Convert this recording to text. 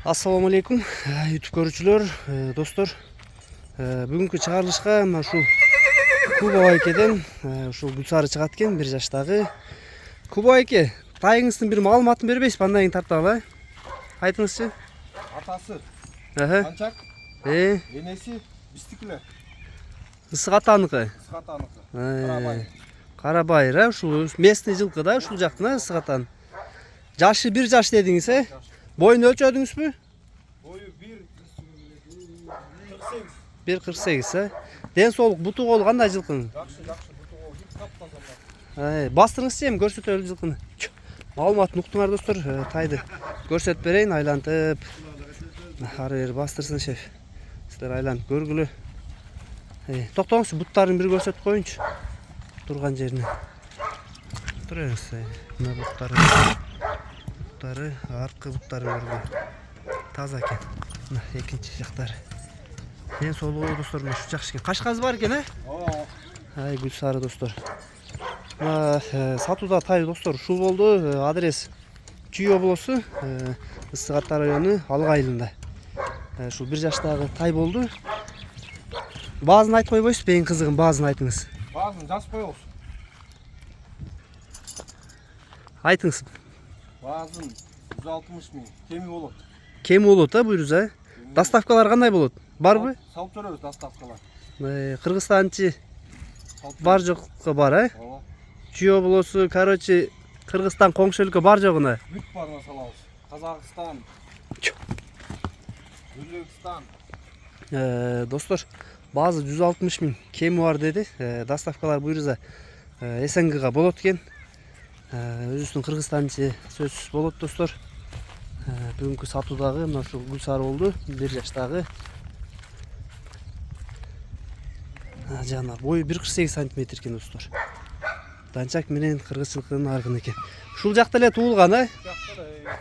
Ассаламу алейкум, YouTube көрүүчүлөр, достор. Бүгүнкү чыгарылышка мына ушул Куба байкеден ушул Гүлсары чыгат экен, 1 жаштагы. Куба байке, тайыңыздын бир маалыматын бербейсизби, андан кийин тарталы? Айтыңызчы. Атасы Канчак, энеси бистикиле. Ысык атаныкы. Ысык атаныкы. Карабайыр, ушул местный жылкы да, ушул жактын, ысык атан. Жашы 1 жаш дедиңиз, Boyunu ölçödünüzbü? Boyu 1.48. 1.48, Den soğuk butuq ol qanday жылкынын? Жакшы, butuq ol, hiç taptazalар. Бастырыңызчы эми көрсөтөлү жылкыны. Маалыматын уктуңар достор, тайды көрсөтүп берейин, айлантып. Ары бери бастырсын шеф. Силер айланып көргүлө. Токтоңузчу, буттарын бир көрсөтүп коюнчу. Турган жерине. Турыңыз, мына буттары, аркы буттары көргүлө. Таза экен. Мына экинчи жактары. Ден соолугу достор, мына ушул жакшы экен. Кашказ бар экен, Гүлсары достор. Сатууда тай достор, ушул болду. Адрес Чүй облусу, Ысык Ата району, Алык айылында. Ушул 1 жаштагы тай болду. Баазын айтып койбойсузбу, эң кызыгын баазын айтыңыз. Баазын жазып коебуз. Айтыңыз. Баазын 160 000, кеми болот. Кеми болот, буйруза. Доставкалар кандай болот? Барбы? Салып беребиз доставкалар. Кыргызстанчы бар жокко бар, Чүй облусу, короче, Кыргызстан коңшу өлкө бар жогуна. Бүт барына салабыз. Казакстан, Өзбекстан. Достор, баазы 160 000 кеми бар деди. Доставкалар буйруза СНГга болот экен. Өзүбүздүн кыргызстанчы сөзсүз болот достор. Бүгүнкү сатуудагы мына ушул Гүлсары болду, 1 жаштагы. Жана бою 1.48 см экен достор. Данчак менен кыргыз жылкынын аргын экен. Ушул жакта эле туулган, Жакта